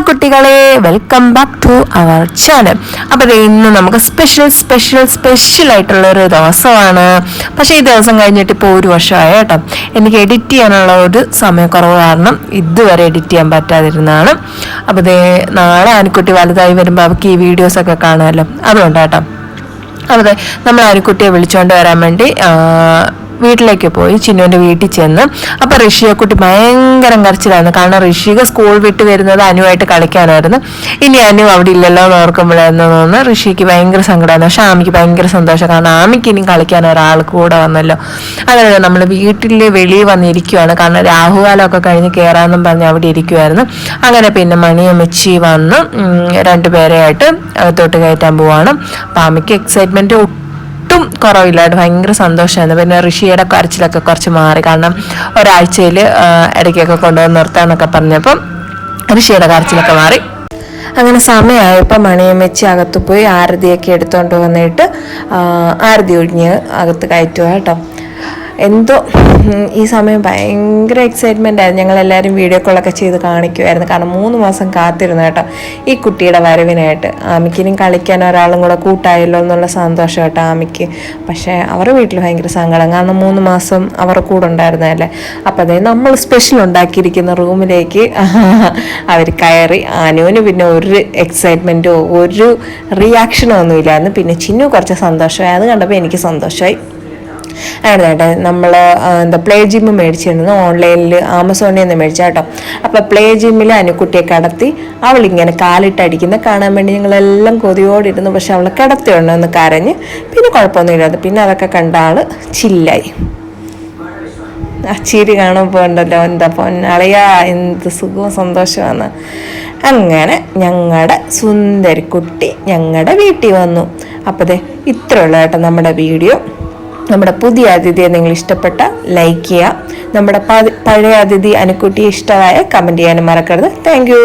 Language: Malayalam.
കുട്ടികളെ, welcome back to our channel. അപ്പോൾ ഇന്ന് നമുക്ക് സ്പെഷ്യൽ ആയിട്ടുള്ള ഒരു ദിവസമാണ്. പക്ഷേ ഈ ദിവസം കഴിഞ്ഞിട്ട് ഇപ്പോൾ ഒരു വർഷമായി കേട്ടോ. എനിക്ക് എഡിറ്റ് ചെയ്യാനുള്ള ഒരു സമയക്കുറവ് കാരണം ഇതുവരെ എഡിറ്റ് ചെയ്യാൻ പറ്റാതിരുന്നതാണ്. അപ്പോൾ നാളെ ആനിക്കുട്ടി വലുതായി വരുമ്പോൾ അവർക്ക് ഈ വീഡിയോസൊക്കെ കാണുമല്ലോ, അതുകൊണ്ടാണ് കേട്ടോ. അതെ, നമ്മൾ ആനിക്കുട്ടിയെ വിളിച്ചുകൊണ്ട് വരാൻ വേണ്ടി വീട്ടിലേക്ക് പോയി. ചിന്നുവിൻ്റെ വീട്ടിൽ ചെന്ന് അപ്പോൾ ഋഷിയെക്കുട്ടി ഭയങ്കര കരച്ചിലായിരുന്നു. കാരണം ഋഷിക സ്കൂൾ വിട്ട് വരുന്നത് അനുവായിട്ട് കളിക്കാനായിരുന്നു. ഇനി അനു അവിടെ ഇല്ലല്ലോ എന്ന് ഓർക്കുമ്പോഴായിരുന്നു തോന്നുന്നു ഋഷിക്ക് ഭയങ്കര സങ്കടമായിരുന്നു. പക്ഷെ ആമിക്ക് ഭയങ്കര സന്തോഷം, കാരണം ആമിക്ക് ഇനി കളിക്കാൻ ഒരാൾ കൂടെ വന്നല്ലോ. അങ്ങനെ നമ്മൾ വീട്ടിൽ വെളിയിൽ വന്നിരിക്കുവാണ്. കാരണം രാഹുകാലമൊക്കെ കഴിഞ്ഞ് കയറാമെന്നും പറഞ്ഞ് അവിടെ ഇരിക്കുമായിരുന്നു. അങ്ങനെ പിന്നെ മണിയമ്മച്ചി വന്ന് രണ്ടുപേരെയായിട്ട് അകത്തോട്ട് കയറ്റാൻ പോവാണ്. അപ്പം ആമിക്ക് എക്സൈറ്റ്മെൻറ്റ് കുറവില്ലാണ്ട് ഭയങ്കര സന്തോഷമായിരുന്നു. പിന്നെ ഋഷിയുടെ കരച്ചിലൊക്കെ കുറച്ച് മാറി, കാരണം ഒരാഴ്ചയിൽ ഇടയ്ക്കൊക്കെ കൊണ്ടുവന്ന് നിർത്താന്നൊക്കെ പറഞ്ഞപ്പം ഋഷിയുടെ കരച്ചിലൊക്കെ മാറി. അങ്ങനെ സമയമായപ്പോൾ മണിയമ്മച്ചി അകത്ത് പോയി ആരതിയൊക്കെ എടുത്തുകൊണ്ട് വന്നിട്ട് ആരതി ഒഴിഞ്ഞ് അകത്ത് കയറ്റുക കേട്ടോ. എന്തോ ഈ സമയം ഭയങ്കര എക്സൈറ്റ്മെൻ്റ് ആയിരുന്നു. ഞങ്ങളെല്ലാവരും വീഡിയോ കോളൊക്കെ ചെയ്ത് കാണിക്കുമായിരുന്നു. കാരണം 3 മാസം കാത്തിരുന്നു കേട്ടോ ഈ കുട്ടിയുടെ വരവിനായിട്ട്. ആമിക്കിനും കളിക്കാൻ ഒരാളും കൂടെ കൂട്ടായല്ലോ എന്നുള്ള സന്തോഷം കേട്ടോ ആമിക്ക്. പക്ഷേ അവരുടെ വീട്ടിൽ ഭയങ്കര സങ്കടം, കാരണം 3 മാസം അവരുടെ കൂടെ ഉണ്ടായിരുന്നതല്ലേ. അപ്പോൾ അതേ നമ്മൾ സ്പെഷ്യൽ ഉണ്ടാക്കിയിരിക്കുന്ന റൂമിലേക്ക് അവർ കയറി. അനുവിന് പിന്നെ ഒരു എക്സൈറ്റ്മെൻറ്റോ ഒരു റിയാക്ഷനോ ഒന്നും ഇല്ലായിരുന്നു. പിന്നെ ചിന്നു കുറച്ച് സന്തോഷമായി, അത് കണ്ടപ്പോൾ എനിക്ക് സന്തോഷമായി. അങ്ങനെ കേട്ടോ നമ്മൾ പ്ലേ ജിമ്മ് മേടിച്ചിരുന്നു, ഓൺലൈനിൽ ആമസോണിൽ നിന്ന് മേടിച്ചാൽ കേട്ടോ. അപ്പോൾ പ്ലേ ജിമ്മിൽ അനുക്കുട്ടിയെ കിടത്തി അവളിങ്ങനെ കാലിട്ടടിക്കുന്ന കാണാൻ വേണ്ടി ഞങ്ങളെല്ലാം കൊതിയോടിരുന്നു. പക്ഷെ അവൾ കിടത്തിയുണ്ടോ എന്ന് കരഞ്ഞ് പിന്നെ കുഴപ്പമൊന്നുമില്ലായിരുന്നു. പിന്നെ അതൊക്കെ കണ്ട ആൾ ചില്ലായി. ആ ചിരി കാണുമ്പോൾ ഉണ്ടല്ലോ, എന്താ പൊന്നളിയാ എന്ത് സുഖവും സന്തോഷമാണ്. അങ്ങനെ ഞങ്ങളുടെ സുന്ദരിക്കുട്ടി ഞങ്ങളുടെ വീട്ടിൽ വന്നു. അപ്പോൾ ദേ ഇത്രയുള്ള കേട്ടോ നമ്മുടെ വീഡിയോ. നമ്മുടെ പുതിയ അതിഥിയെ നിങ്ങൾ ഇഷ്ടപ്പെട്ട ലൈക്ക് ചെയ്യുക. നമ്മുടെ പഴയ അതിഥി അനുക്കുട്ടിയെ ഇഷ്ടമായ കമൻറ്റ് ചെയ്യാനും മറക്കരുത്. Thank you.